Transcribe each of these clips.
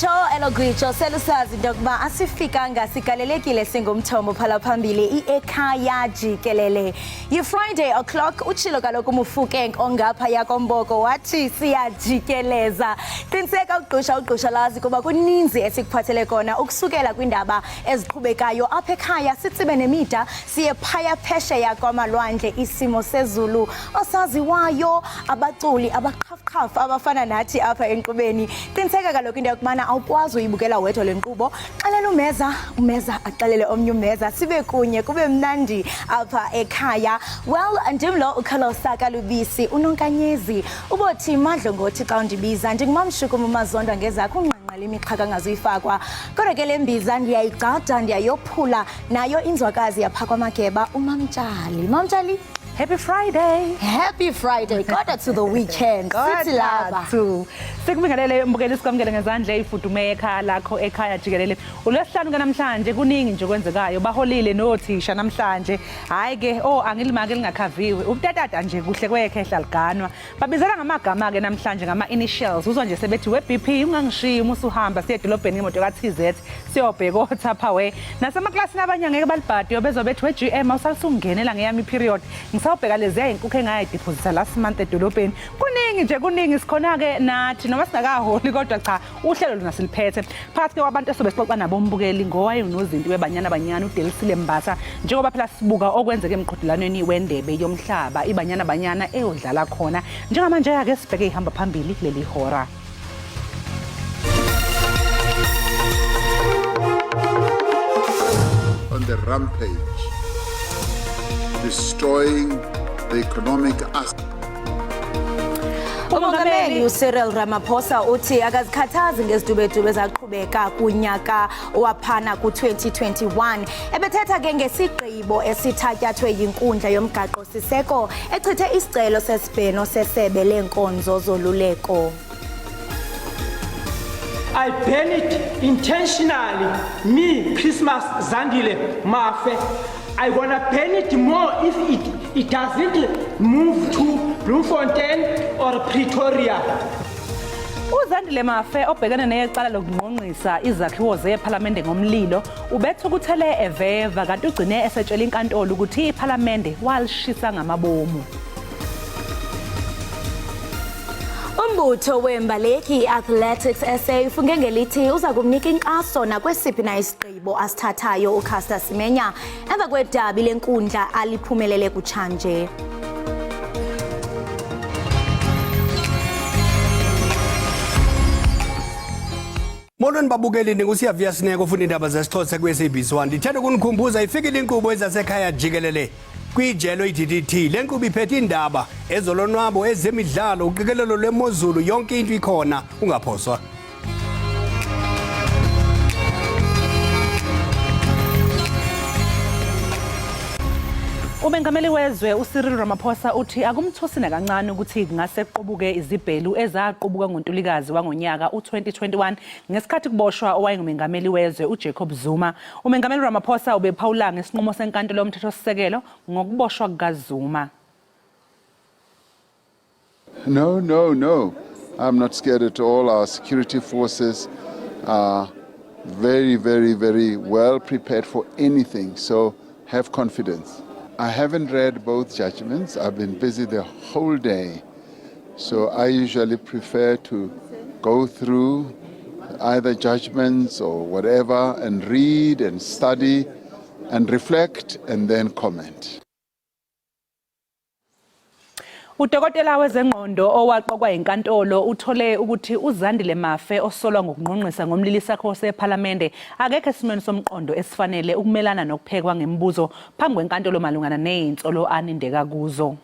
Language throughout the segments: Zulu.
Elogwicho selusazi into yokuba asifikanga sigalelekile singumthombo phala phambili Ekhaya Jikelele. Friday o'clock utshilo kaloku umufuke ongapha yakomboko wathi siyajikeleza. Qiniseka ugqusha lazi kuba kuninzi esikuphathele kona ukusukela kwindaba eziqhubekayo apha ekhaya sitsibe nemida siye phaya phesheya kwamalwandle isimo sezulu osaziwayo abaculi abaqhafqhafu abafana nathi apha enkqubeni. Qiniseka kaloku into yokubana awukwazi uyibukela wedwa le nkqubo. Xelela umeza axelele omnye umeza sibe kunye kube mnandi apha ekhaya. Well, ndimlo ukhalosa kalubisi unonkanyezi ubothi madlo ngothi xa undibiza ndingumamshukumu umazonda ngezakho unqanqala imiqhaka angazuyifakwa kodwa ke le mbiza ndiyayigcada ndiyayophula nayo inzwakazi yapha kwamageba umamtshali. Happy Friday. Happy Friday. Kodwa to the weekend. Sithi laba. Sikubingelele mbukeli sikwamukele ngezandla ifudume ekhaya lakho Ekhaya Jikelele. uLwesihlanu namhlanje kuningi nje kwenzekayo baholile nothisha namhlanje. Hayi ke angilimake lingakhaviwe. Ubutata nje kuhle kwekhe ehlaliganwa. Babizela ngamagama ke namhlanje ngama initials. Uzwa nje sebethi weBP ungangishiya uma usuhamba siye edolobheni imoto kaTZ siyobheka othapha we. Nasemaklasini abanye ngeke balibhadi bezobethi weGM awusalisungenela ngeyami period. Sawubheka leziya inkukhu engayideposita last month edolobheni. Kuningi sikhona ke nathi noma singakaholi kodwa cha uhlelo lona siliphethe. Phakathi ke wabantu esobe sixoxa nabo umbukeli ngowayo nozinto webanyana uDelisile Mbatha njengoba phela sibuka okwenzeke emqhudelanweni wendebe yomhlaba ibanyana eyodlala khona. Njengamanje ake sibheke ihamba phambili kuleli hora. On the rampage, destroying the economic aspect. Umongameli uCyril Ramaphosa uthi akazikhathazi ngezidubedube zaqhubeka kunyaka owaphana ku-2021 ebethetha ke ngesigqibo esithatyathwe yinkundla yomgaqo siseko echithe isicelo sesibheno sesebe lenkonzo zoluleko. I ban it intentionally. Me, Christmas Zandile Mafe. I wanna ban it more if it doesn't move to Bloemfontein or Pretoria. uZandile Mafe obhekene necala lokungqongqisa izakhiwo zePhalamende ngomlilo ubethe ukuthele eveva kanti ugcine esetshela inkantolo ukuthi iPhalamende walishisa ngamabomu. Umbutho wembaleki Athletics SA ufunge ngelithi uza kumnika inkxaso nakwesiphi na isigqibo asithathayo uCaster Semenya emva kwedabi lenkundla aliphumelele kutshanje. Molweni babukeli nguSiyavia Sineko ufuna indaba zesixhosa kwi-SABC 1. Ndithanda ukunikhumbuza ifikile inkqubo ezasekhaya Jikelele kwijelo iDDT. Le nkqubo iphethe indaba ezolonwabo ezemidlalo uqikelelo lwemozulu yonke into ikhona ungaphoswa. Umengameli wezwe uCyril Ramaphosa uthi akumthusi nakancane ukuthi kungase kuqubuke izibhelu ezaqubuka ngoNtulikazi wangonyaka u2021 ngesikhathi kuboshwa owayengumengameli wezwe uJacob Zuma. Umengameli Ramaphosa ubephawula ngesinqumo senkantolo yomthethosisekelo ngokuboshwa kukaZuma. No. I'm not scared at all. Our security forces are very well prepared for anything. So have confidence. I haven't read both judgments. I've been busy the whole day. So I usually prefer to go through either judgments or whatever and read and study and reflect and then comment. Udokotela wezengqondo owaqokwa inkantolo uthole ukuthi uZandile Mafe osolwa ngokungqongqisa ngomlili sakho sePhalamende akekho esimweni somqondo esifanele ukumelana nokuphekwa ngemibuzo phambi kwenkantolo malungana nezinsolo anindeka kuzo.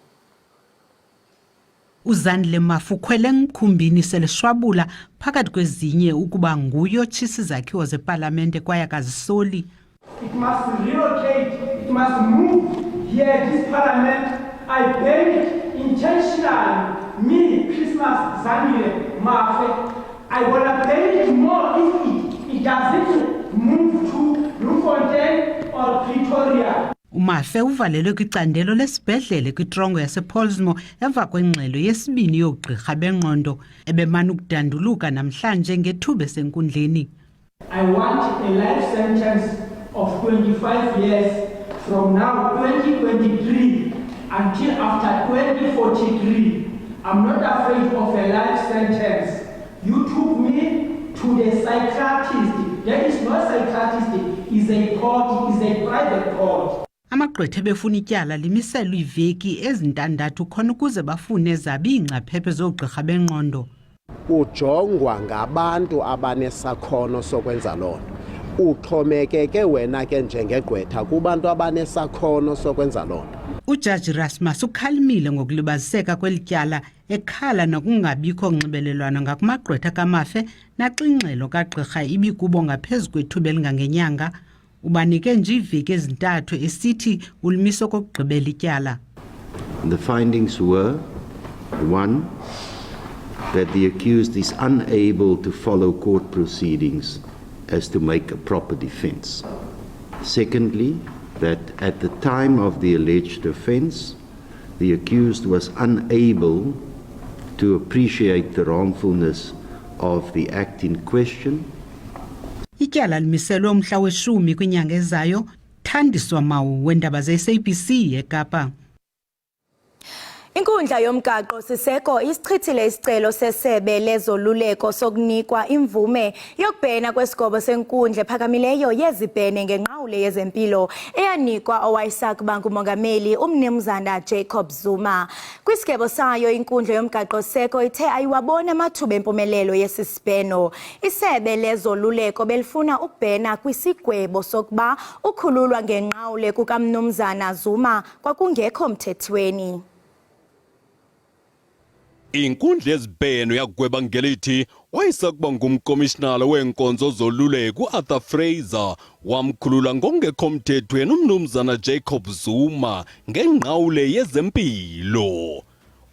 uZandile Mafe ukhwele ngikhumbini selishwabula phakathi kwezinye ukuba nguyo tshisa izakhiwo zePhalamende kwaye akazisoli. It must relocate, it must move here, this Parliament. I ban it intentionally. Me, Christmas Zandile Mafe. I wanna ban it more if it doesn't move to Bloemfontein or Pretoria. uMafe uvalelwe kwicandelo lesibhedlele kwitrongo yasePolsmo emva kwengxelo yesibini yoogqirha bengqondo ebemana ukudanduluka namhlanje ngethuba esenkundleni. I want a life sentence of 25 years from now 2023 until after 2043. I'm not afraid of a life sentence. You took me to the psychiatrist. There is no psychiatrist. It's a court, it's a private court. Amagqwetha befuna ityala limiselwe iveki ezintandathu khona ukuze bafune ezabo iingcaphephe zoogqirha bengqondo. Ujongwa ngabantu abanesakhono sokwenza loo nto. Uxhomekeke wena ke njengegqwetha kubantu abanesakhono sokwenza loo nto. Ujaji Rasmus ukhalimile ngokulibaziseka kweli tyala ekhala nokungabikho nxibelelwano ngakumagqwetha kaMafe naxa ingxelo kagqirha ibikubo ngaphezu kwethuba elingangenyanga. Ubanike nje iveki ezintathu esithi ulimiso kokugqibela ityala. The findings were 1, that the accused is unable to follow court proceedings as to make a proper defense. Secondly, that at the time of the alleged offense, the accused was unable to appreciate the wrongfulness of the act in question. Ityala limiselwe umhla we-10 kwinyanga ezayo. Thandiswa Mawu weendaba ze-SABC eKapa. Inkundla yomgaqo siseko isichithile isicelo sesebe lezoluleko sokunikwa imvume yokubhena kwesigobo senkundla ephakamileyo yezibhene ngenqawule yezempilo eyanikwa owayesakuba ngumongameli umnumzana Jacob Zuma. Kwisigebo sayo inkundla yomgaqo siseko ithe ayiwabona amathuba empumelelo yesisibheno. Isebe lezoluleko belifuna ukubhena kwisigwebo sokuba ukhululwa ngenqawule kukamnumzana Zuma kwakungekho mthethweni. Inkundla yezibheno yakugweba ngelithi wayesakuba ngumkomishinala wenkonzo zoluleko uArthur Fraser wamkhulula ngokungekho mthethweni umnumzana Jacob Zuma ngenqawule yezempilo.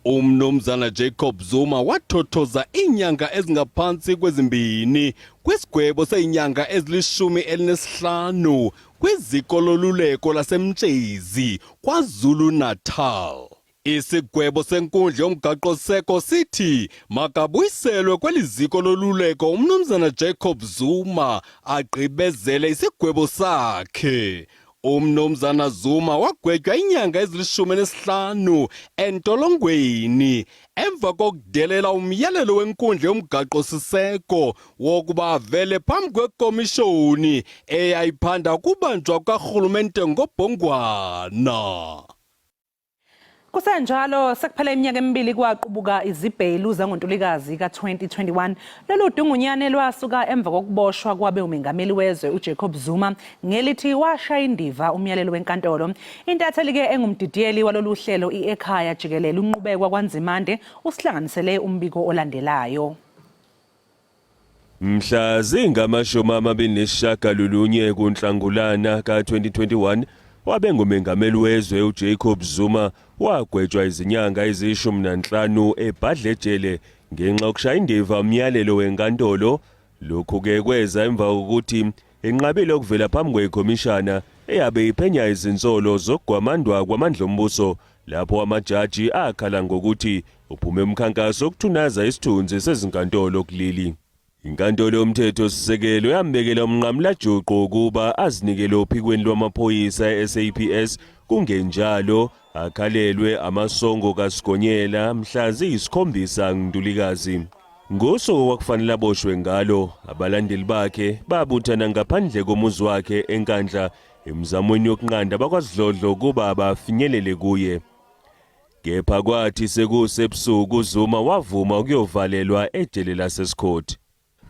Umnumzana Jacob Zuma wathothoza inyanga ezingaphansi kwezimbini kwisigwebo seinyanga ezili-15 kwiziko loluleko laseMtshezi KwaZulu Natal. Isigwebo senkundla yomgaqo seko sithi makabuyiselwe kweliziko loluleko umnumzana Jacob Zuma agqibezele isigwebo sakhe. Umnumzana Zuma wagwetywa inyanga ezili-15 entolongweni emva kokudelela umyalelo wenkundla yomgaqo siseko wokuba avele phambi kwekomishoni eyayiphanda kubanjwa karhulumente ngobhongwana. Kusenjalo sekuphela iminyaka emibili kwaqubuka izibhelu zangoNtulikazi ka-2021. Lolu dungunyane lwasuka emva kokuboshwa kwabe umengameli wezwe uJacob Zuma ngelithi washaya indiva umyalelo wenkantolo. Intatheli ke engumdidiyeli walolu hlelo Ekhaya Jikelele unqubekwa kwaNzimande usihlanganisele umbiko olandelayo. Mhla zingama-29 kuNhlangulana ka-2021 wabe ngumengameli wezwe uJacob Zuma wagwetshwa izinyanga eziyishumi-15 ebhadlejele ngenxa yokushaya indiva umyalelo wenkantolo. Lokhu ke kweza emva kokuthi enqabile ukuvela phambi kwekhomishana eyabe iphenya izinsolo zokugwamandwa kwamandla ombuso lapho amajaji akhala ngokuthi uphume umkhankaso okuthunaza isithunzi sezinkantolo kuleli. Inkantolo yomthetho sisekelo yambekela umnqamla juqu ukuba azinikele ophikweni lwamaphoyisa eSABC kungenjalo akhalelwe amasongo kaSigonyela mhla ziyisi-7 Ntulikazi. Ngosuku kwakufanele aboshwe ngalo abalandeli bakhe babuthana ngaphandle komuzi wakhe eNkandla emzamweni yokunqanda bakwaZidlodlo kuba bafinyelele kuye. Kepha kwathi sekusebusuku uZuma wavuma ukuyovalelwa ejele laseSikhoti.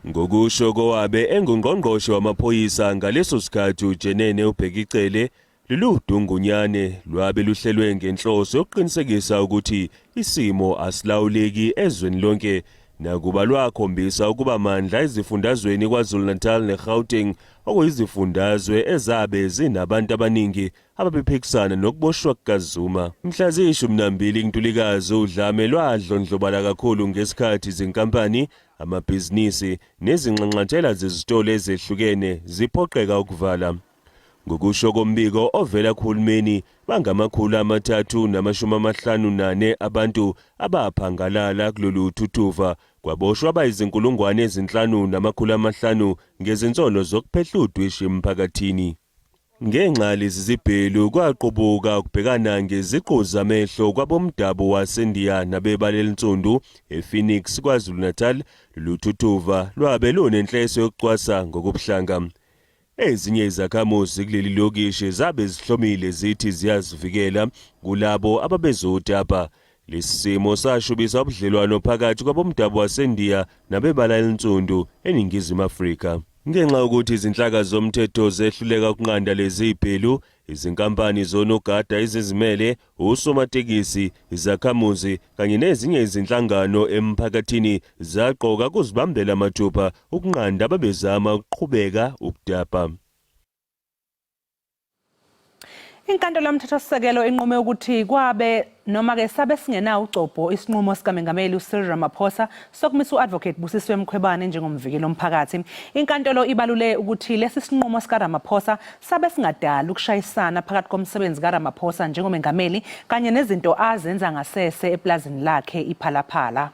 Ngokusho kowabe engungqongqoshe wamaphoyisa ngaleso sikhathi uJenene uBhekicele, lolu dungunyane lwabe luhlelwe ngenhloso yokuqinisekisa ukuthi isimo asilawuleki ezweni lonke nakuba lwakhombisa ukuba amandla ezifundazweni KwaZulu Natal neGauteng okuyizifundazwe ezabe zinabantu abaningi ababephikisana nokuboshwa kukaZuma. Mhla ziyishumi-2 Ntulikazi udlame lwadlondlobala kakhulu ngesikhathi izinkampani, amabhizinisi nezinxanxathela zezitolo ezehlukene ziphoqeka ukuvala. Ngokusho kombiko ovela kuhulumeni bangama354 abantu abaphangalala kulolu thuthuva kwaboshwa abayizinkulungwane ezinhlanu ngezinsolo zokuphehla udwishi emphakathini. Ngenxa lezi zibhelu kwaqubuka ukubhekana ngeziqu zamehlo kwabomdabu waseNdiya nabebala elinsundu ePhoenix KwaZulu-Natal. Luthuthuva lwabe lunenhleso yokucwasa ngokubuhlanga. Ezinye izakhamuzi kuleli lokishi zabe zihlomile zithi ziyazivikela kulabo ababezodaba. Lesi simo sashubisa ubudlelwano phakathi kwabomdabu waseNdiya nabebala elinsundu eNingizimu Afrika. Ngenxa yokuthi izinhlaka zomthetho zehluleka ukunqanda lezi ibhelu, izinkampani zonogada ezizimele, usomatekisi, izakhamuzi kanye nezinye izinhlangano emphakathini zaqoka kuzibambela mathupha ukunqanda ababezama ukuqhubeka ukudaba. Inkantolo yomthethosisekelo inqume ukuthi kwabe noma ke sabe singenawo ucopho isinqumo sikaMengameli uCyril Ramaphosa sokumisa uadvocate Busisiwe Mkhwebane njengomvikeli womphakathi. Inkantolo ibalule ukuthi lesi sinqumo sikaRamaphosa sabe singadala ukushayisana phakathi komsebenzi kaRamaphosa njengomengameli kanye nezinto azenza ngasese eplazini lakhe iPhalaphala.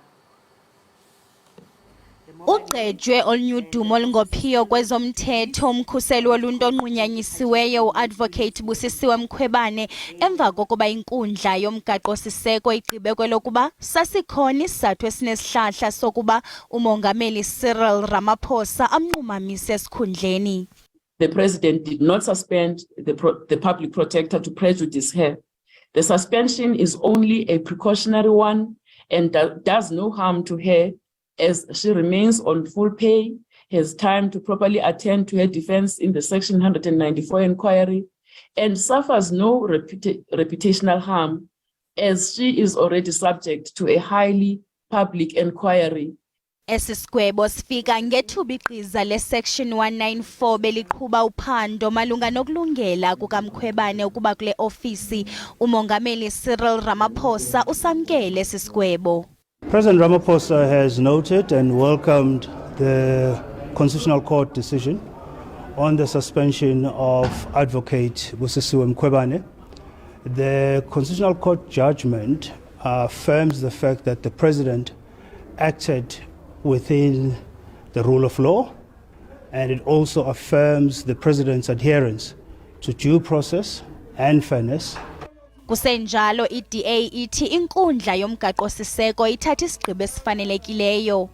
Ugcejwe olunyudumo olungophiyo kwezomthetho umkhuseli woluntu onqunyanyisiweyo uadvocate Busisiwe Mkhwebane emva kokuba inkundla yomgaqo siseko igqibe kwelokuba sasikhona isizathu esinesihlahla sokuba umongameli Cyril Ramaphosa amnqumamise esikhundleni. The president did not suspend the public protector to prejudice her. The suspension is only a precautionary one and does no harm to her, as she remains on full pay, has time to properly attend to her defense in the Section 194 inquiry, and suffers no reputational harm, as she is already subject to a highly public inquiry. Esisigwebo sifika ngethuba igqiza le-Section 194 beliqhuba uphando malunga nokulungela kukaMkhwebane ukuba kule ofisi. Umongameli Cyril Ramaphosa usamkele esisigwebo. President Ramaphosa has noted and welcomed the Constitutional Court decision on the suspension of Advocate Busisiwe Mkhwebane. The Constitutional Court judgment affirms the fact that the President acted within the rule of law, and it also affirms the President's adherence to due process and fairness. Kusenjalo iDA ithi inkundla yomgaqo siseko ithatha isigqibo esifanelekileyo.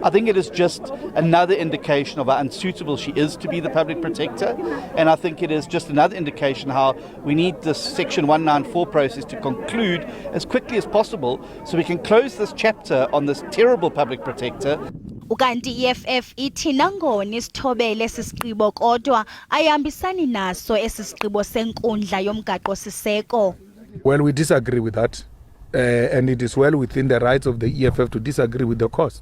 I think it is just another indication of how unsuitable she is to be the public protector, and I think it is just another indication how we need this Section 194 process to conclude as quickly as possible so we can close this chapter on this terrible public protector. Ukanti EFF ithi nangona isithobele sisigqibo kodwa ayihambisani naso esisigqibo senkundla yomgaqo siseko. Well, we disagree with that, and it is well within the rights of the EFF to disagree with the court.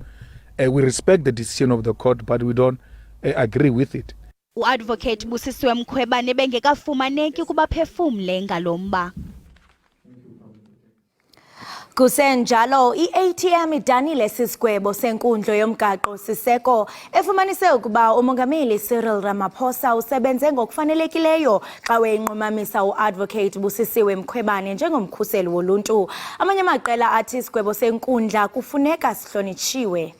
We respect the decision of the court, but we don't agree with it. Uadvocate Busisiwe Mkhwebane bengekafumaneki kubaphefumle ngalomba. Kusenjalo iATM idanile sisigwebo senkundlo yomgaqo siseko efumanise ukuba umongameli Cyril Ramaphosa usebenze ngokufanelekileyo xa wenqumamisa uadvocate Busisiwe Mkhwebane njengomkhuseli woluntu. Amanye amaqela athi isigwebo senkundla kufuneka sihlonitshiwe.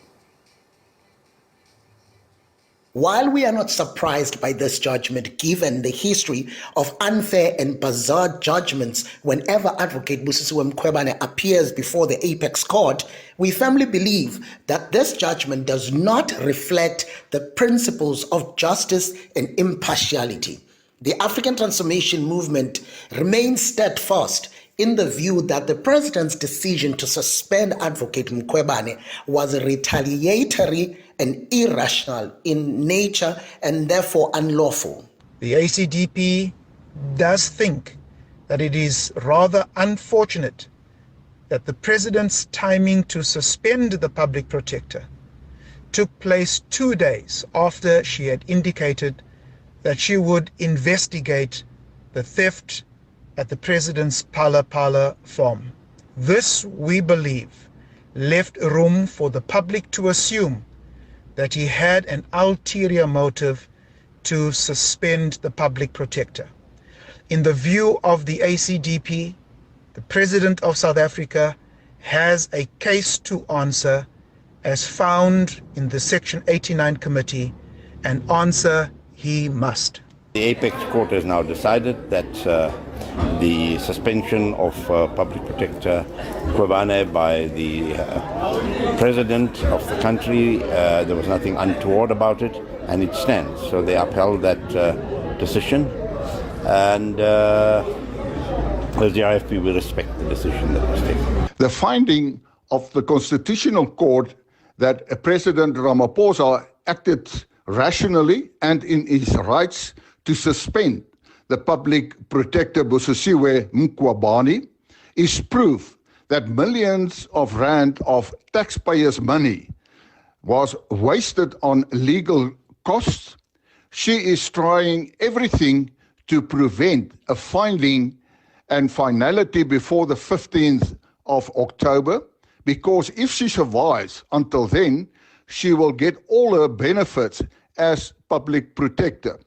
While we are not surprised by this judgment, given the history of unfair and bizarre judgments whenever Advocate Busisiwe Mkhwebane appears before the Apex Court, we firmly believe that this judgment does not reflect the principles of justice and impartiality. The African Transformation Movement remains steadfast in the view that the president's decision to suspend Advocate Mkhwebane was retaliatory and irrational in nature and therefore unlawful. The ACDP does think that it is rather unfortunate that the president's timing to suspend the public protector took place 2 days after she had indicated that she would investigate the theft at the president's Phala farm. This, we believe, left room for the public to assume that he had an ulterior motive to suspend the public protector. In the view of the ACDP, the President of South Africa has a case to answer as found in the Section 89 Committee, and answer he must. The Apex Court has now decided that the suspension of Public Protector Khwebane by the President of the country, there was nothing untoward about it, and it stands. So they upheld that decision, and as the IFP, we respect the decision that was taken. The finding of the Constitutional Court that President Ramaphosa acted rationally and in his rights to suspend the Public Protector Busisiwe Mkhwebane is proof that millions of rand of taxpayers' money was wasted on legal costs. She is trying everything to prevent a finding and finality before the 15th of October, because if she survives until then, she will get all her benefits as public protector.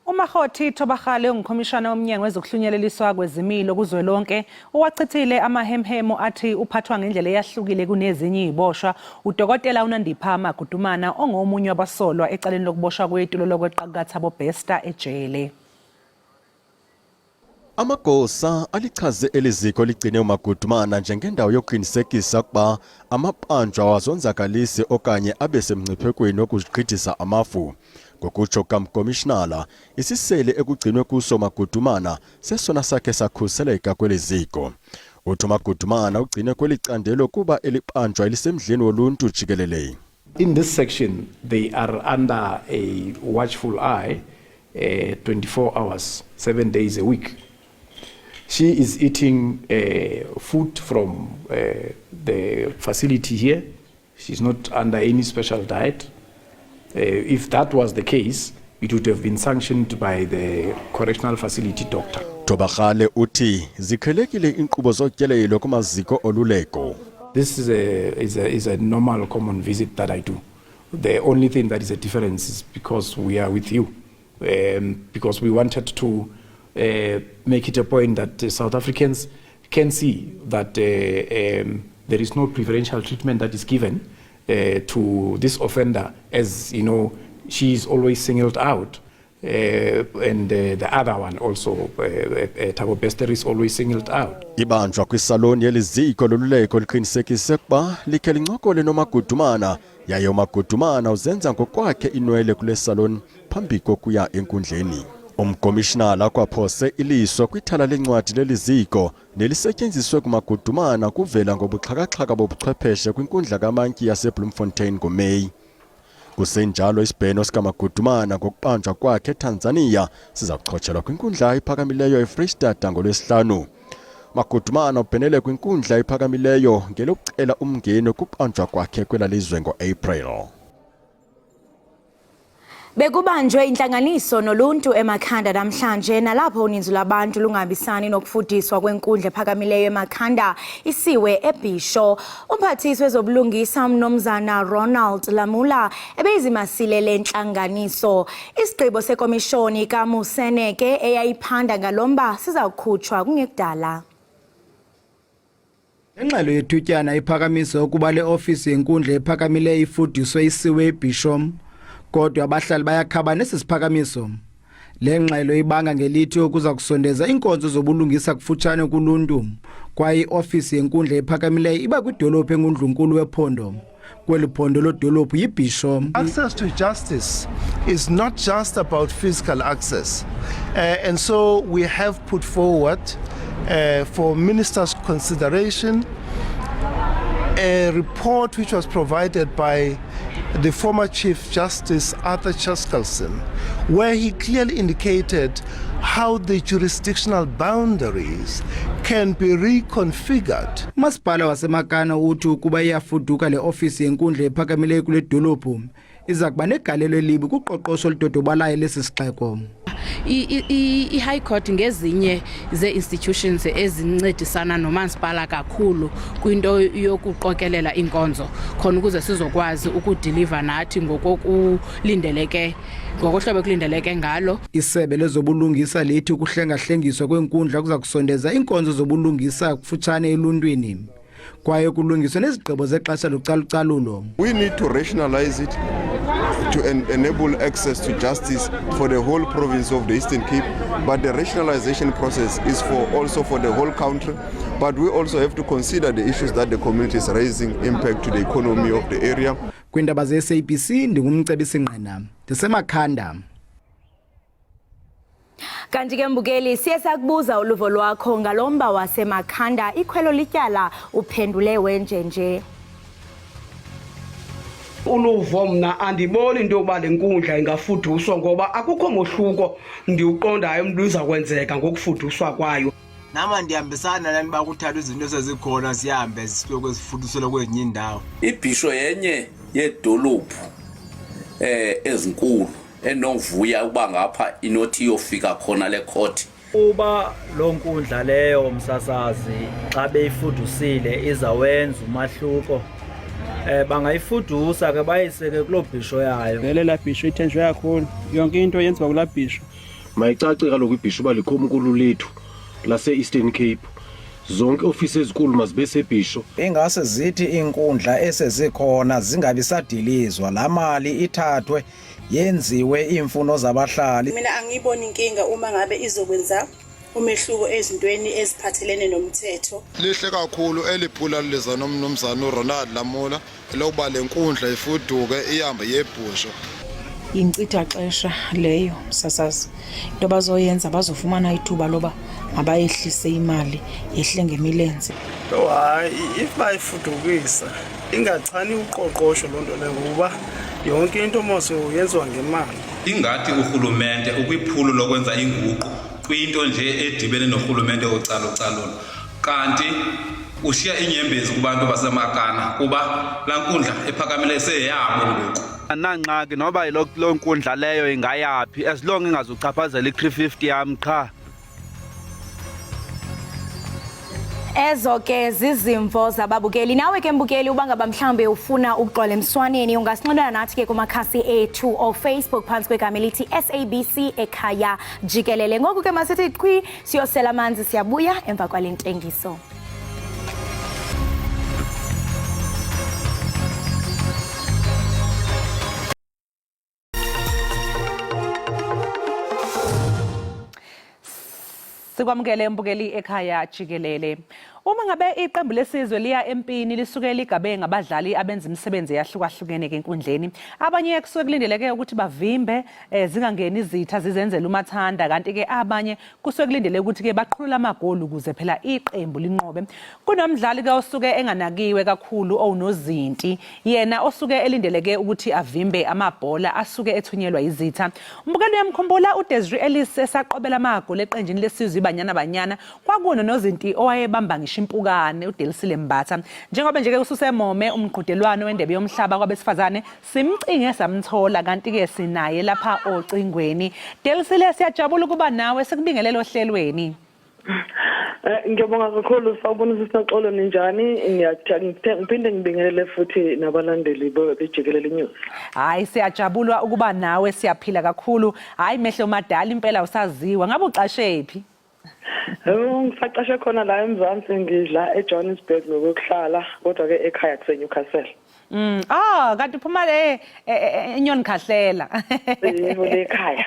uMakhothi Thobakgale ungumkhomishana womnyango wezokuhlunyeleliswa kwezimilo kuzwelonke owachithile amahemhemo athi uphathwa ngendlela eyahlukile kunezinye iziboshwa udokotela uNandipha Magudumana ongomunye wabasolwa ecaleni lokuboshwa kwethulo lokweqakatha boBesta ejele. Amagosa alichaze eliziko ligcine uMagudumana njengendawo yokuqinisekisa kuba amapanjwa wazonzakalise okanye abe semngciphekweni wokugqithisa amafu. Ngokutsho kamkomishinala, isisele ekugcinwe kuso Magudumana sesona sakhe sakhuseleka kweliziko. Uthi Magudumana ugcine kwelicandelo kuba elipanjwa elisemdleni woluntu jikelele. In this section, they are under a watchful eye 24 hours, 7 days a week. She is eating food from the facility here. She's not under any special diet. If that was the case, it would have been sanctioned by the correctional facility doctor. Thobakgale uthi zikhelekile inkqubo zotyelelo kumaziko oluleko. This is a normal common visit that I do. The only thing that is a difference is because we are with you, because we wanted to make it a point that South Africans can see that there is no preferential treatment that is given to this offender, as you know, she is always singled out, and the other one also, Thabo Bester, is always singled out. Ibanjwa kwisaloni yeliziko loluleko liqinisekise kuba likhe lincokole noMagudumana yaye uMagudumana uzenza ngokwakhe inwele kule saloni phambi kokuya enkundleni. Umkomishinala kwaphose iliso kwithala lencwadi leliziko nelisetyenziswe kuMagudumana kuvela ngobuxhakaxhaka bobuchwepheshe kwinkundla kaMantyi yaseBloemfontein ngoMeyi. Kusenjalo isibheno sikaMagudumana ngokubanjwa kwakhe eTanzania siza kuxhotshelwa kwinkundla ephakamileyo eFreystata ngoLwesihlanu. Magudumana ubhenele kwinkundla ephakamileyo ngelokucela umngeni kubanjwa kwakhe kwelalizwe ngo-April. Bekubanjwe intlanganiso noluntu eMakhanda namhlanje nalapho uninzi labantu lungahambisani nokufudiswa kwenkundla ephakamileyo eMakhanda isiwe eBhisho. Umphathisi wezobulungisa uMnumzana Ronald Lamula ebeyizimasile le ntlanganiso. Isigqibo sekomishoni kaMuseneke eyayiphanda ngalomba sizakukhutshwa kungekudala. Ingxelo yethutyana iphakamisa ukuba le ofisi yenkundla ephakamileyo ifudiswe isiwe eBhisho. Kodwa abahlali bayakhaba nesisiphakamiso. Le ngxelo ibanga ngelithi ukuza kusondeza inkonzo zobulungisa kufutshane kuluntu kwaye iofisi yenkundla ephakamileyo iba kwidolophu engundlunkulu wephondo. Kweli phondo lodolophu yiBhisho. Access to justice is not just about physical access, and so we have put forward for ministers' consideration a report which was provided by the former Chief Justice Arthur Chaskalson, where he clearly indicated how the jurisdictional boundaries can be reconfigured. Masipala waseMakana uthi ukuba iyafuduka le ofisi yenkundla ephakamileyo kule dolophu iza kuba negalelo elibi kuqoqosho oludodobalayo lesi sixeko. I-High Court ngezinye ze-institutions ezincedisana nomasipala kakhulu kwinto yokuqokelela inkonzo khona ukuze sizokwazi ukudeliver nathi ngokokulindeleke ngokohlobo kulindeleke ngalo. Isebe lezobulungisa lithi ukuhlengahlengiswa kwenkundla kuza kusondeza inkonzo zobulungisa kufutshane eluntwini kwaye kulungiswe nezigqibo zexesha localucalulo. We need to rationalize it to enable access to justice for the whole province of the Eastern Cape, but the rationalization process is also for the whole country, but we also have to consider the issues that the community is raising impact to the economy of the area. Kwindaba ze-SABC ndingumcebisi Ngqina ndisemakhanda. Kanti ke mbukeli siye sakubuza uluvo lwakho ngalomba wasemakhanda ikhwelo lityala uphendule wenjenje. Uluvo mna andiboni into yokuba le nkundla ingafuduswa ngoba akukho mohluko ndiuqondayo umntu kwenzeka ngokufuduswa kwayo. Nama ndihambisana nani bakuthatha izinto sezikhona sihambe sisihloko ezifudusela kwezinye indawo. Ibhisho yenye yedolophu ezinkulu enovuya ukuba ngapha inothi yofika khona le court. Uba lo nkundla leyo umsasazi xa beyifudusile izawenza umahluko. Bangayifudusa ke bayiseke kulo bhisho yayo. Vele la bhisho ithenjwe kakhulu. Yonke into yenziwa kula bhisho. Mayicace kaloku ibhisho uba likhomkhulu lethu lase-Eastern Cape. Zonke ofisi ezikulu mazibe sebhisho. Ingase zithi inkundla esezikhona zingabi sadilizwa la mali ithathwe yenziwe imfuno zabahlali. Mina angiboni inkinga uma ngabe izokwenza umehluko ezintweni eziphathelene nomthetho. Lihle kakhulu eliphula leza nomnumzana uRonald Lamola lokuba lenkundla ifuduke ihambe yebhusho. Incitha xesha leyo msasazi into bazoyenza bazofumana ithuba loba mabayehlise imali yehle ngemilenze. Hayi if bayifudukisa ingachani uqoqosho lonto leyo ngoba yonke into mose yenziwa ngemali. Ingathi uhulumente ukwiphulo lokwenza inguqu kwinto nje edibene nohulumente ocalucalulo kanti ushiya inyembezi kubantu basemakana kuba la nkundla ephakamele seyabo ngoku. Ananqaki noba lo nkundla leyo ingayapi as long ingazuchaphazela i-350 yam qha. Ezo ke zizimvo zababukeli. Nawe ke mbukeli uba ngaba mhlambe ufuna ukuxola emswaneni ungasinxibela nathi ke kumakhasi ethu o Facebook phantsi kwegama elithi SABC Ekhaya Jikelele. Ngoku ke masithi qhwi siyosela amanzi siyabuya emva kwale ntengiso. Sikwamukele mbukeli Ekhaya Jikelele. Uma ngabe iqembu lesizwe liya empini lisuke ligabe ngabadlali abenza imisebenzi eyahlukahlukene ke enkundleni. Abanye kusuke kulindeleke ukuthi bavimbe zingangeni izitha zizenzela umathanda kanti ke abanye kusuke kulindeleke ukuthi ke baqhulula amagoli ukuze phela iqembu linqobe. Kunomdlali ke osuke enganakiwe kakhulu owunozinti yena osuke elindeleke ukuthi avimbe amabhola asuke ethunyelwa izitha. Umbukeli uyamkhumbula uDesiree Ellis esaqobela amagoli eqenjini lesizwe banyana kwakuno nozinti owayebamba impukane uDelisile Mbatha. Njengoba nje ke ususemome umqhudelwano wendebe yomhlaba kwabesifazane simcinge samthola kanti ke sinaye lapha ocingweni. Delisile siyajabula kuba nawe sikubingelelo hlelweni. Ngiyabonga kakhulu sawubona sisixolo ninjani ngiphinde ngibingelele futhi nabalandeli bejikelele news. Hayi siyajabula ukuba nawe siyaphila kakhulu. Hayi mehlo madala impela usaziwa ngabe uqashephi? Ngisaqashe khona la eMzansi ngidla eJohannesburg ngokuhlala kodwa ke ekhaya kuseNewcastle. Kanti uphuma enyoni khahlela. Yebo ekhaya.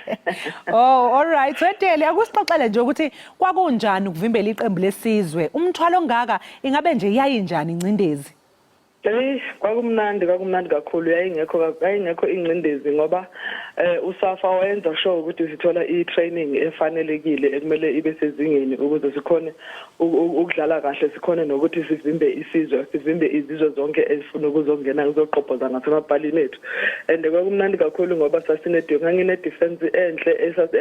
Oh all right. Wetele akusixoxele nje ukuthi kwakunjani ukuvimbela iqembu lesizwe. Umthwalo ongaka ingabe nje yayinjani incindezi? Kwakumnandi kakhulu yayingekho ingcindezi ngoba uSafa wayenza sure ukuthi sithola i-training efanelekile ekumele ibe sezingeni ukuze sikhone ukudlala kahle sikhone nokuthi sivimbe izizwe zonke ezifuna ukuzongena kuzoqobhoza ngasemapalini ethu. And kwakumnandi kakhulu ngoba ngangine defense enhle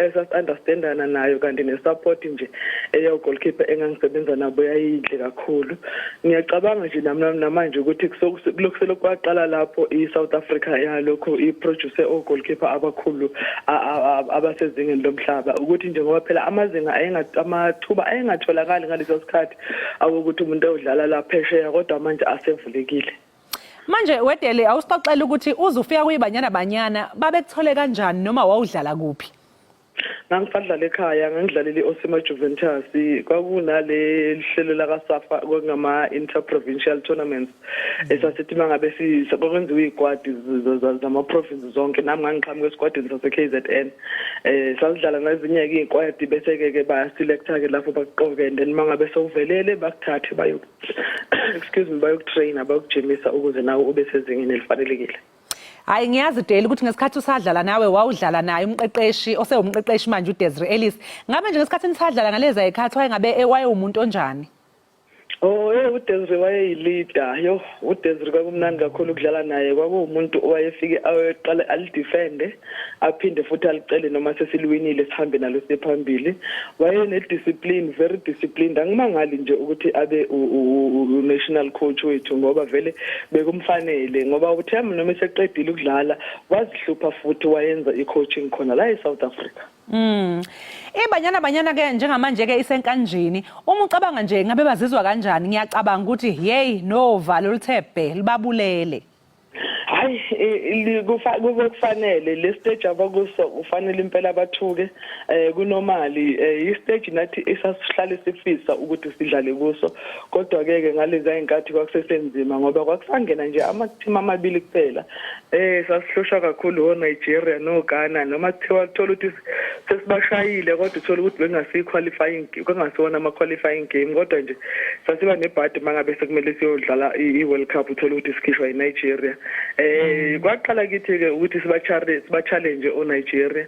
esas-understandana nayo kanti ne-support nje eyo goalkeeper engangisebenza nabo yayinhle kakhulu. Ngiyacabanga nje namanje ukuthi kulokho kwaqala lapho iSouth Africa yalokho iproduce goalkeeper abakhulu abasezingeni lomhlaba ukuthi njengoba phela amazinga amathuba ayengatholakali ngaleso sikhathi ukuthi umuntu odlala la phesheya kodwa manje asevulekile. Manje Wedele awusixoxela ukuthi uzufika kuyibanyana banyana babekuthole kanjani noma wawudlala kuphi? Ngangifadlala ekhaya ngangidlalele iOsima Juventus kwakunale lihlelo la SAFA ngama interprovincial tournaments esasithi mangabe sikwenziwe izikwadi zama provinces zonke nami ngangiqhamuka esikwadi sase KZN sasidlala nezinye izikwadi bese ke ba selecta ke lapho baqoke and then mangabe sowuvelele bakuthathe bayokutraina bayokujimisa ukuze nawe ube sezingeni elifanelekile. Hayi ngiyazi Deli ukuthi ngesikhathi usadlala nawe wawudlala naye umqeqeshi osewumqeqeshi manje uDesiree Ellis. Ngabe nje ngesikhathi nisadlala ngalezi ayikhathi wayengabe wayemuntu onjani? uDesiree wayeyilida uDesiree kwakumnandi kakhulu ukudlala naye kwakuwumuntu owayefike ayeqala alidefende aphinde futhi alicele noma sesiliwinile sihambe nalo sephambili wayene discipline very disciplined angimangali nje ukuthi abe national coach wethu ngoba vele bekumfanele ngoba uthemba noma seqedile ukudlala wazihlupha futhi wayenza icoaching khona la eSouth Africa. Ibanyana ke njengamanje ke isenkanjini uma ucabanga nje ngabe bazizwa kanjani ngiyacabanga ukuthi hey no valo lithebhe libabulele. Hayi kufanele le stage abakuso ufanele impela bathuke kunormally i-stage nathi esasihlale sifisa ukuthi sidlale kuso kodwa ke ngalezi ayinkathi kwakusesenzima ngoba kwakusangena nje ama-team amabili kuphela sasihlushwa kakhulu Nigeria no Ghana noma thola ukuthi sesibashayile kodwa uthola ukuthi bengasiwona ama-qualifying game kodwa nje sasiba nebhadi mangabe sekumele siyodlala i-World Cup uthola ukuthi sikhishwa iNigeria. Kwaqala kithi ke ukuthi siba-challenge Nigeria.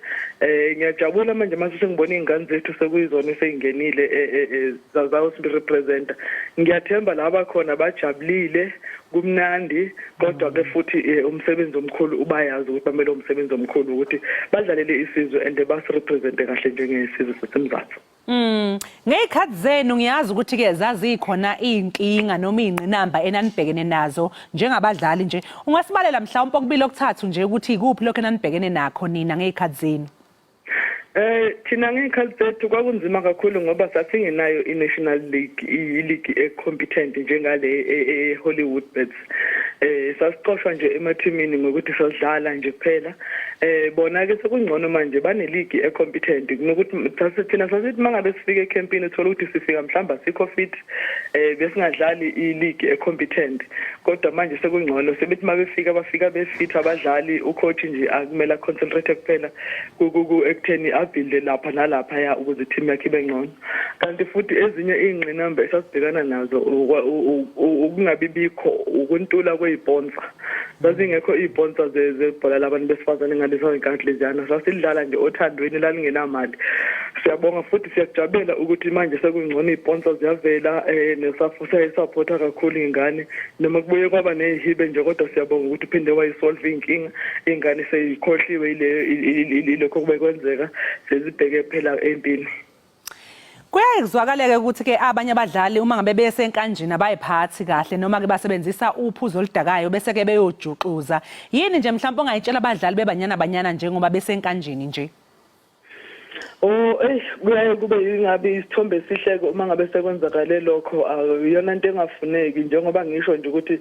Ngiyajabula manje mase sengibona izingane zethu sekuyizona seyingenile zawusirepresenta. Ngiyathemba laba khona bajabulile kumnandi kodwa ke futhi umsebenzi omkhulu ubayazi ukuthi bamele umsebenzi omkhulu ukuthi badlalele isizwe and basirepresente kahle njengesizwe sesemzathu. Ngeyikhathi zenu ngiyazi ukuthi ke zazikhona inkinga noma ingqinamba enanibhekene nazo njengabadlali nje ungasibalela mhlawumbe okubili okuthathu nje ukuthi ikuphi lokho enanibhekene nakho nina ngeyikhathi zenu. Thina ngekhathi zethu kwakunzima kakhulu ngoba sasingenayo i-National League i-league e-competent njengale Hollywood Bets. Sasiqoshwa nje emathimini ngokuthi sasidlala nje kuphela. Bona ke sekungcono manje bane league e-competent ngokuthi thina sasithi mangabe sifike ecampini uthola ukuthi sifika mhlamba sikho fit besingadlali i-league e-competent kodwa manje sekungcono sebethi mabefika bafika befit abadlali ucoach nje akumele concentrate kuphela ekutheni abuilde lapha nalapha ya ukuze team yakhe ibe ngcono kanti futhi ezinye izingqinamba esasibhekana nazo ukungabibikho ukuntula kweyiponsa bazingekho iziponsa zebhola labantu besifazane ngalezo inkathi leziyana sasidlala nje othandweni lalingenamali. Siyabonga futhi siyajabulela ukuthi manje sekungcono iziponsa ziyavela nesafusa isupporta kakhulu ingane noma kubuye kwaba nezihibe nje kodwa siyabonga ukuthi uphinde wayisolve inkinga ingane seyikhohliwe ilokho kubekwenzeka sezibheke phela empini. Kuyakuzwakaleke ukuthi ke abanye abadlali uma ngabe besenkanjini abayiphathi kahle noma ke basebenzisa uphuzo oludakayo bese ke beyojuxuza. Yini nje mhlawumbe ongayitshela abadlali bebanyana njengoba besenkanjini nje? Kuyaye kube ingabe isithombe esihleke uma ngabe sekwenzakale lokho ayona into engafuneki njengoba ngisho nje ukuthi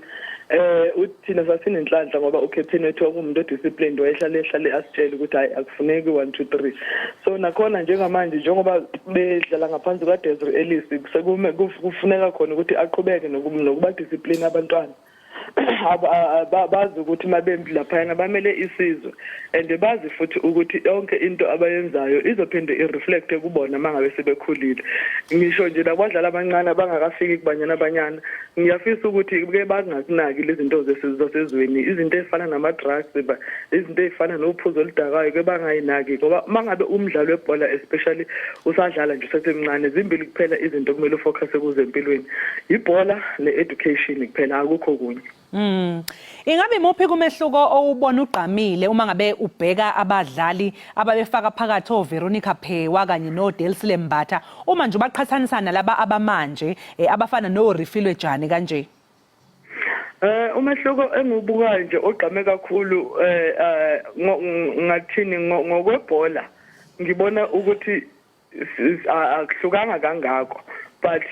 uthina sasinenhlanhla ngoba ucaptain wethu wakumuntu disciplined wayehlale asitshela ukuthi hayi akufuneki 1 2 3 so nakhona njengamanje njengoba bedlala ngaphansi kaDesiree Ellis kufuneka khona ukuthi aqhubeke nokuba discipline abantwana bazi ukuthi mabembi lapha bamele isizwe and bazi futhi ukuthi yonke into abayenzayo izophinde ireflect kubona mangabe sebekhulile. Ngisho nje labadlali abancane abangakafiki kubanyana ngiyafisa ukuthi ke bangazinaki lezi zinto zesizweni izinto ezifana nama drugs izinto ezifana nophuzo oludakayo ke bangayinaki ngoba mangabe umdlalo webhola especially usadlala nje usesemncane zimbili kuphela izinto kumele ufocus kuze empilweni ibhola ne-education kuphela akukho kunye. Ingabe muphi kumehluko owubona ugqamile uma ngabe ubheka abadlali ababefaka phakathi Veronica Phewa kanye noDelsie Mbatha uma nje baqhathanisana laba abamanje abafana noRifilwe Jani kanje? Umehluko engibukayo nje ogqame kakhulu ngathini ngokwebhola ngibona ukuthi akuhlukanga kangakho but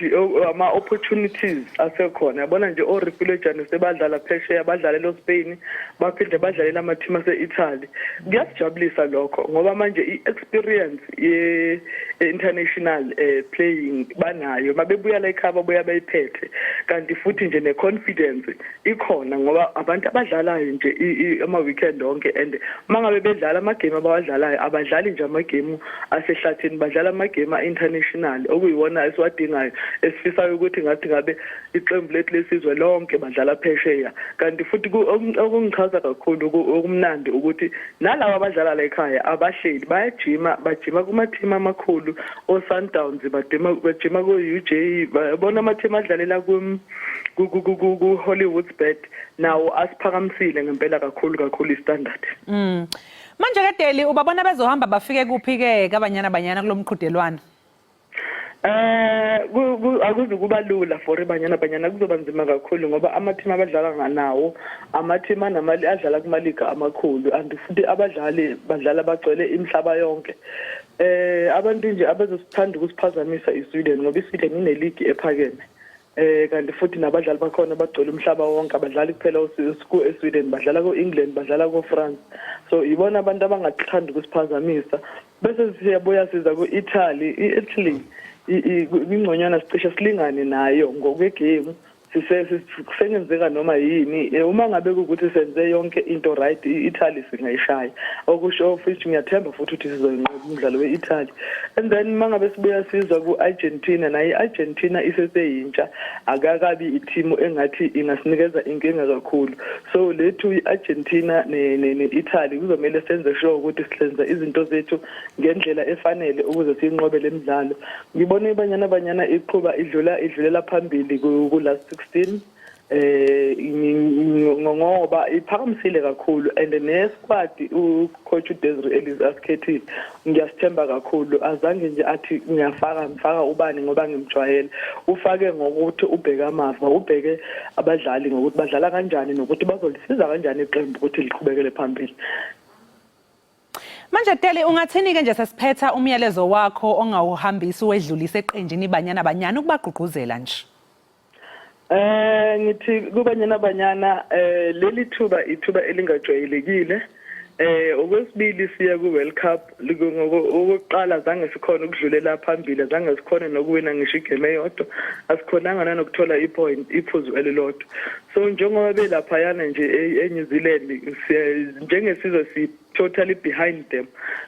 ama opportunities asekhona yabona nje oRefugee sebadlala phesheya badlala eSpain baphinde badlalela ama team ase-Italy kuyasijabulisa lokho ngoba manje i-experience ye-international playing banayo mabebuya la ekhaya babuya bayiphethe kanti futhi nje ne-confidence ikhona ngoba abantu abadlalayo nje ama-weekend onke and mangabe bedlala amagame abawadlalayo abadlali nje amagame asehlathini badlala amagame a-international okuyiwona esiwadinga esifisayo ukuthi ngathi ngabe iqembu lethu lesizwe lonke badlala phesheya kanti futhi okungichaza kakhulu okumnandi ukuthi nalabo abadlala la ekhaya abahleli bajima kuma-team amakhulu o-Sundowns bajima ku-UJ bona ama-team adlalela ku-Hollywood's nawo asiphakamisile ngempela kakhulu i-standard. Manje kadeli ubabona bezohamba bafike kuphi-ke kabanyana kulo mqhudelwano? Akuze kuba lula for banyana kuzoba nzima kakhulu ngoba ama-team abadlala nganawo ama-team anamali adlala kumaliga amakhulu and futhi abadlali badlala bagcwele imihlaba yonke. Abantu nje abazosithanda ukusiphazamisa iSweden ngoba iSweden ineligi ephakeme. Kanti futhi nabadlali bakhona bagcwele umhlaba wonke abadlali kuphela eSweden badlala ku-England badlala ku-France so ibona abantu abangathanda ukusiphazamisa bese siyabuya siza ku-Italy i-Italy ingconywana sicishe silingane nayo ngokwegame kusengenzeka noma yini uma ngabe ukuthi senze yonke into right i-Italy singayishaya okusho futhi ngiyathemba futhi ukuthi sizoyinqoba umdlalo we-Italy and then mangabe sibuya sizwa ku-Argentina nayo i-Argentina iseseyintsha akakabi i-team engathi ingasinikeza inkinga kakhulu so lethu i-Argentina ne-Italy kuzomela senze sure ukuthi silenza izinto zethu ngendlela efanele ukuze siyinqobe le midlalo ngibona ibanyana iqhuba idlulela phambili ku-last 16 ngoba iphakamisile kakhulu and nesquad ucoach Desiree Ellis asikhethile ngiyasithemba kakhulu azange nje athi ngifaka ubani ngoba ngimjwayele ufake ngokuthi ubheka amava ubheke abadlali ngokuthi badlala kanjani nokuthi bazolisiza kanjani iqembu ukuthi liqhubekele phambili. Manje Tele ungathini-ke nje sesiphetha umyalezo wakho ongawuhambisi wedlulise eqenjini banyana ukubagqugquzela nje? Ngithi kubanyana leli ithuba elingajwayelekile okwesibili siya ku-World Cup okokuqala zange sikhona ukudlulela phambili zange sikhona nokuwina ngisho igame eyodwa asikhonanga nanokuthola iphuzu elilodwa so njengoba belaphayana nje eNew Zealand njengesizwe totally behind them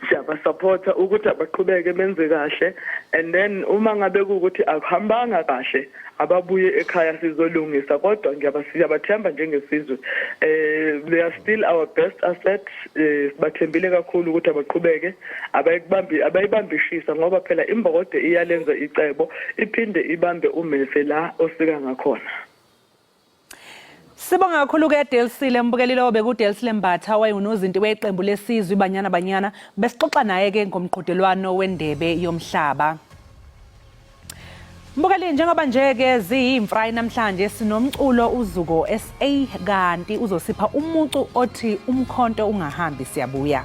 siyabasupporta ukuthi abaqhubeke benze kahle and then uma ngabe ukuthi akuhambanga kahle ababuye ekhaya sizolungisa kodwa siyabathemba njengesizwe they are still our best asset sibathembile kakhulu ukuthi abaqhubeke abayibambishisa ngoba phela imbokode iyalenza icebo iphinde ibambe umese la osika ngakhona. Sibonga kakhulu-ke Delsile mbukeli obe Delsile Mbatha wayenozinti weqembu lesizwe banyana besixoxa naye-ke ngomqhudelwano wendebe yomhlaba. Mbukeli njengoba nje-ke ziyimfrayi namhlanje sinomculo uzuko SA kanti uzosipha umucu othi umkhonto ungahambi siyabuya.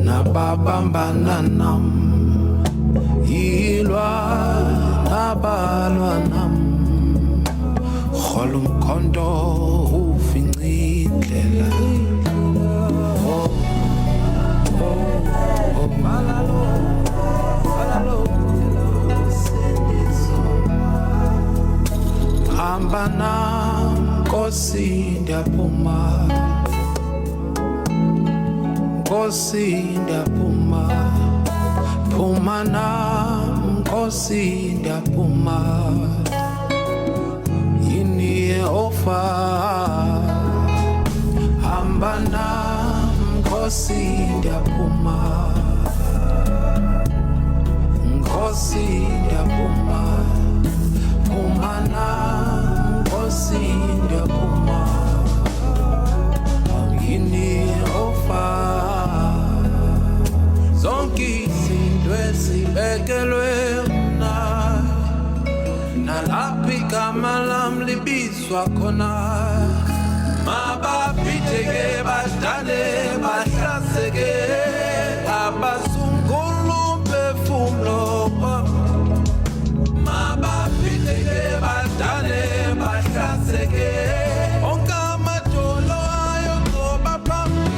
Nababambana nam yilwa nabalwa nam khola umkhonto ufincindlela hamba nam Nkosi ndiyaphuma Phumanam Nkosi ndiyaphuma yini ofa hamba nam Nkosi ndiyaphuma Nkosi ndiyaphuma Phumanam Nkosi ndiyaphuma yini ofa zonke izinto ezibekelwe mna nalapho igama lam libizwa khona mababhideke badale bahlaseke abasungula umphefumlo mababhideke badale bahlaseke onke amadolo ayoqoba phambi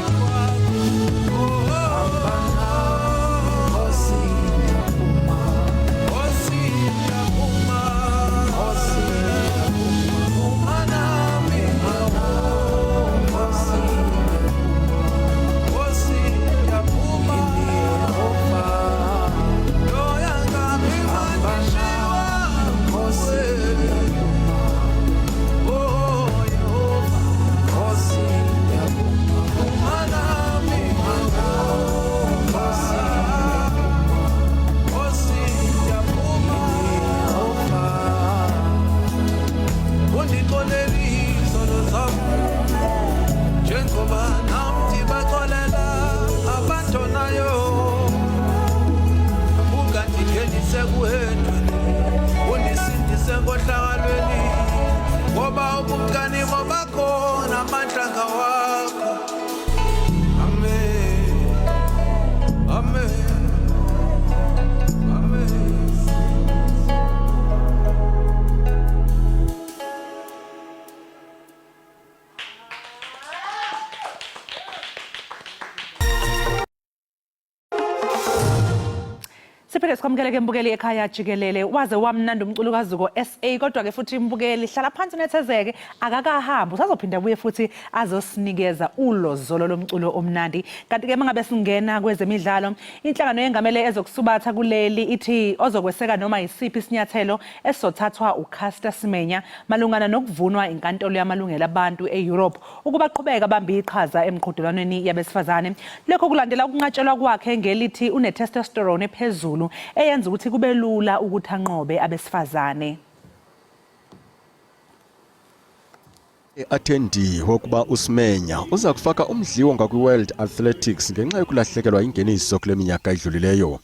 Siphinde sikwamukele mbukeli ekhaya Jikelele waze wamnandi umculo kaZuko SA kodwa ke futhi imbukeli hlala phansi unethezeke akakahamba usazophinda buye futhi azosinikeza ulozolo lomculo omnandi kanti ke mangabe singena kwezemidlalo inhlangano yengamele ezokusubatha kuleli ithi ozokweseka noma isiphi isinyathelo esizothathwa uCaster Semenya malungana nokuvunwa inkantolo yamalungelo abantu eEurope ukuba qhubeka bambi iqhaza emqhudelwaneni yabesifazane lokho kulandela ukunqatshelwa kwakhe ngelithi une testosterone ephezulu eyenza ukuthi kube lula ukuthi anqobe abesifazane. Attendi wokuba uSemenya uza kufaka umdliwo ngakwi-World Athletics ngenxa yokulahlekelwa ingeniso kule minyaka edlulileyo.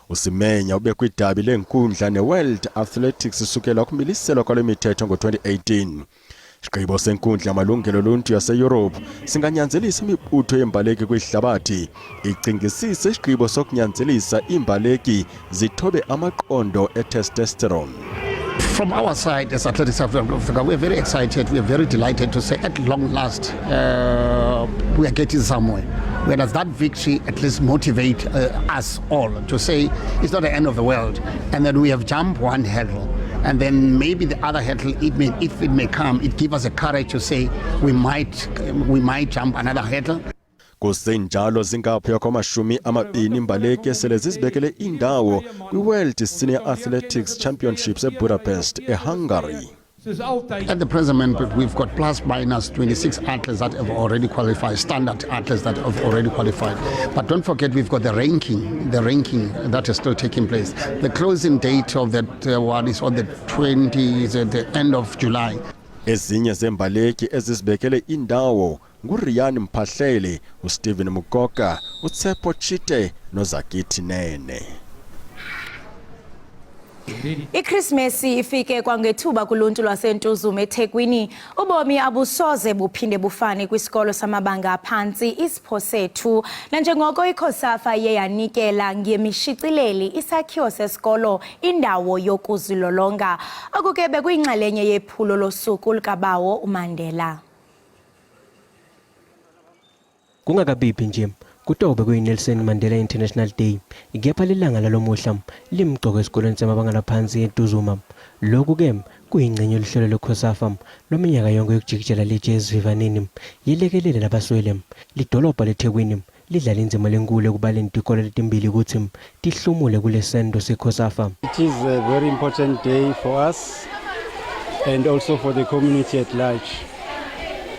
uSemenya ube kwidabi lenkundla neWorld Athletics sukela kumiliselwa kwale mithetho ngo-2018. Isigqibo senkundla yamalungelo oluntu yaseEurope singanyanzelisa imibutho yembaleki kwihlabathi icingisise isigqibo sokunyanzelisa imbaleki zithobe amaqondo etestosterone. From our side as Athletics South Africa, we're very excited, we're very delighted to say at long last we are getting somewhere. Whereas that victory at least motivate us all to say it's not the end of the world and that we have jumped one hurdle. And then maybe the other hurdle, if it may come, it gives us a courage to say we might jump another hurdle. Kusenjalo zingaphaya kwamashumi amabini imbaleki esele zizibekele indawo kwi-World Senior Athletics Championships eBudapest, eHungary. At the present moment, we've got plus minus 26 athletes that have already qualified, standard athletes that have already qualified. But don't forget, we've got the ranking that is still taking place. The closing date of that one is on the 20th, at the end of July. Ezinye zembaleki ezizibekele indawo nguRian Mphahlele, uSteven Mukoka, uTsepo Chite noZakithi Nene. iChristmasi ifike kwangethuba kuluntu lwaseNtuzuma eThekwini. Ubomi abusoze buphinde bufane kwisikolo samabanga aphansi iSipho Sethu. Nanjengoko iCOSAFA iye yanikela ngemishicileli isakhiwo sesikolo indawo yokuzilolonga. Akuke bekuyinxalenye yephulo losuku lukaBawo uMandela. Kungakabiphi nje kutobe kuyiNelson Mandela International Day ikepha lilanga lalomuhla limgqoko esikoleni samabanga laphansi eNtuzuma. Lokhu ke kuyingcenye oluhlelo leCOSAFA lomnyaka yonke yokujikijela leJazz Vivanini yilekelele labaswele lidolobha leThekwini lidlala inzima lenkulu ekubaleni tikolo letimbili ukuthi tihlumule kule sendo seKhosafa. It is a very important day for us and also for the community at large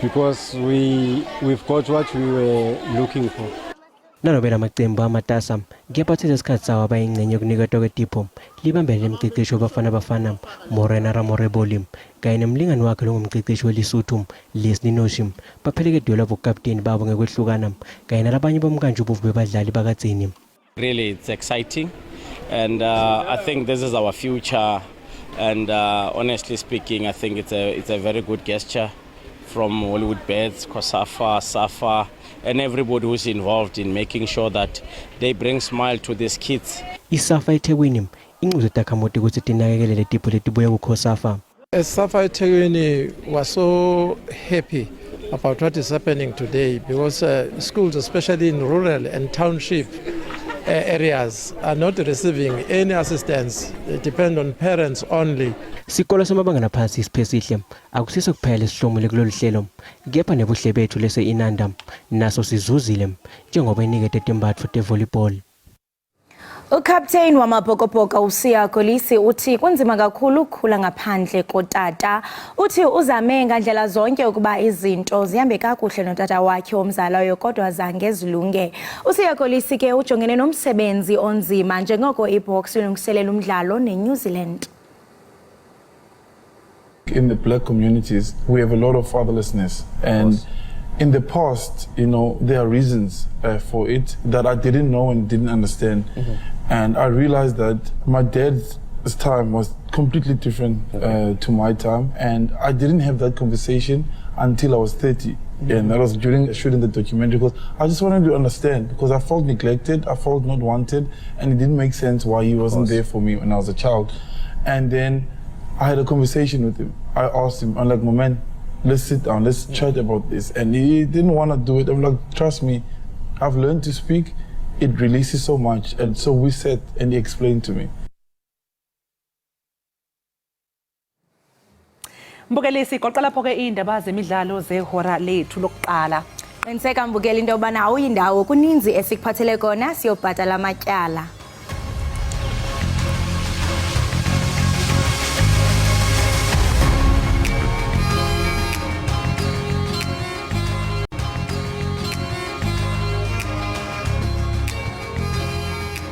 because we've got what we were looking for. Nanobe lamaqembu amatasa ngiyaphathisa isikhathi sawo abayingcenye yokuniketwa kwetipho libambele imiceceshi wabafana Morena Ramoreboli kanye nemlingani wakhe longumceceshi weLesotho Leslie Noshim bapheleke duela vokapteni babo ngekwehlukana kanye nalabanye bomkantshubovu bebadlali bakadzeni. Really, it's exciting and I think this is our future and honestly speaking I think it's a very good gesture from Hollywood Beds, Khosafa, Safa and everybody who's involved in making sure that they bring smile to these kids. Isafa eThekwini inquzo takhamuti ukuthi tinakekele letipho letibuya kuKhosafa. Safa eThekwini was so happy about what is happening today because schools, especially in rural and township areas, are not receiving any assistance. They depend on parents only. Sikolo samabanga naphansi isiphesihle akusise kuphela isihlomule kulolu hlelo kepha nebuhle bethu lese Iindaba naso sizuzile njengoba inikete tembatho tevolleyball. Ukapteni wamabhokobhoko uSiya Kolisi uthi kunzima kakhulu ukukhula ngaphandle kotata. Uthi uzame ngandlela zonke ukuba izinto zihambe kakuhle notata wakhe omzalayo kodwa zange zilunge. uSiya Kolisi ke ujongene nomsebenzi onzima njengoko iBox ilungiselela umdlalo neNew Zealand. In the black communities, we have a lot of fatherlessness, and in the past, you know, there are reasons for it that I didn't know and didn't understand. And I realized that my dad's time was completely different to my time, and I didn't have that conversation until I was 30. And that was during shooting the documentary because I just wanted to understand because I felt neglected, I felt not wanted, and it didn't make sense why he wasn't there for me when I was a child. And then I had a conversation with him. I asked him, I'm like, my man, let's sit down, let's chat about this. And he didn't want to do it. I'm like, trust me, I've learned to speak. It releases so much. And so we sat and he explained to me. Mbukelisi qoqala phoke iindaba zemidlalo zehora lethu lokuqala. Qiniseka mbukeli into yobana awuyindawo kuninzi esikuphathele kona siyobhatala amatyala.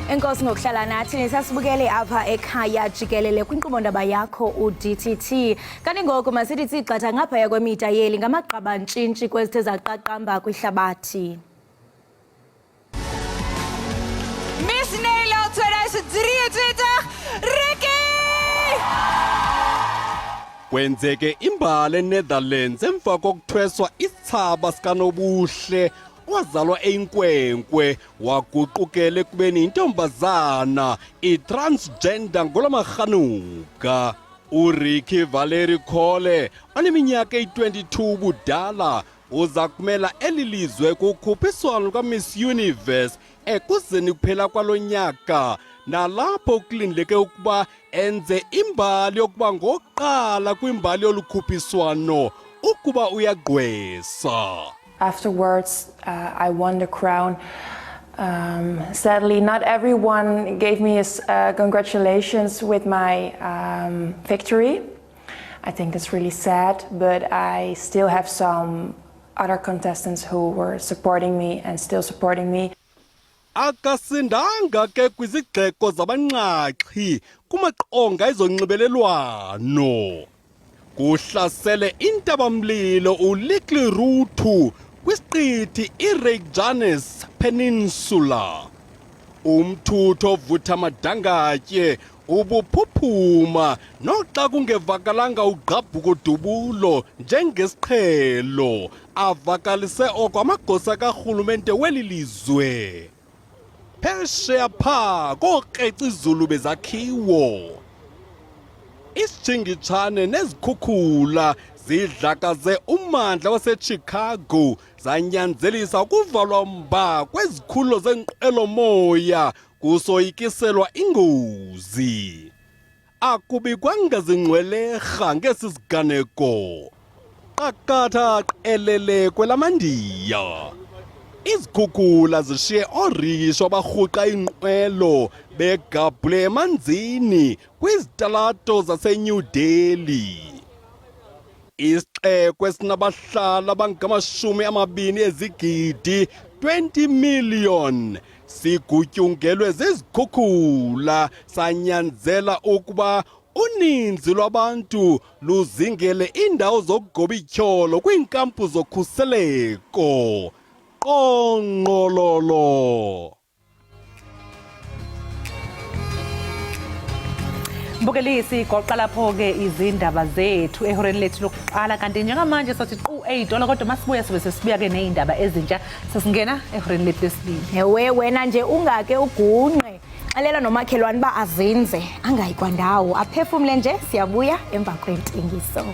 Enkosi ngokuhlala nathi nisasibukele apha ekhaya jikelele kwinkqubo ndaba yakho uDTT. Kanti ngoku masithi sixatha ngaphaya kwemida yeli ngamaqabantshintshi kwezithe zaqaqamba kwihlabathi. Miss Nederland 2023 Ricky! Kwenzeke imbali eNetherlands emva kokuthweswa isithaba sikanobuhle wazalwa einkwenkwe waguqukela ekubeni intombazana itransgender ngolamahanuka. uRicky Valeri Cole oneminyaka eyi-22 budala uza kumela elilizwe kukhuphiswano lukaMiss Universe ekuzeni kuphela kwalo nyaka nalapho kulindleke ukuba enze imbali yokuba ngoqala kwimbali yolukhuphiswano ukuba uyagqwesa. Afterwards, I won the crown. Sadly, not everyone gave me congratulations with my victory. I think that's really sad, but I still have some other contestants who were supporting me and still supporting me. Akasindanga ke kwizigxeko zabanqaxhi kumaqonga ezonxibelelwano. Kuhlasele intabamlilo uLickly Ruthu kwisiqithi iReykjanes Peninsula. Umthutho ovutha amadangatye ubuphuphuma noxa kungevakalanga ugqabhuko dubulo njengesiqhelo avakalise oko amagosa karhulumente weli lizwe. Phesheya phaa kookreci izulu bezakhiwo. Isijingitshane nezikhukhula zidlakaze ummandla waseChicago zanyanzelisa ukuvalwa mba kwezikhulo zenqwelomoya kusoyikiselwa ingozi. Akubikwanga zingcwelerha ngesi siganeko. Qakatha qelele kwelamandiya. Izikhukhula zishiye orisho abarhuqa inqwelo begabhule emanzini kwizitalato zaseNew Delhi. Isixeko esinabahlali abangama-20 ezigidi 20 million sigutyungelwe zizikhukhula sanyanzela ukuba uninzi lwabantu luzingele indawo zokugoba ityholo kwiinkampu zokhuseleko. Qongqololo. Mbukelisi goqa lapho-ke izindaba zethu ehoreni lethu lokuqala kanti njengamanje sothi qu 8 kodwa masibuya sibe sesibuya-ke ney'ndaba ezintsha sesingena ehoreni lethu lesibili. Ewe wena nje ungake ugunqe xalela nomakhelwane ba azinze angayi kwandawo aphefumule nje siyabuya emva kwentengiso.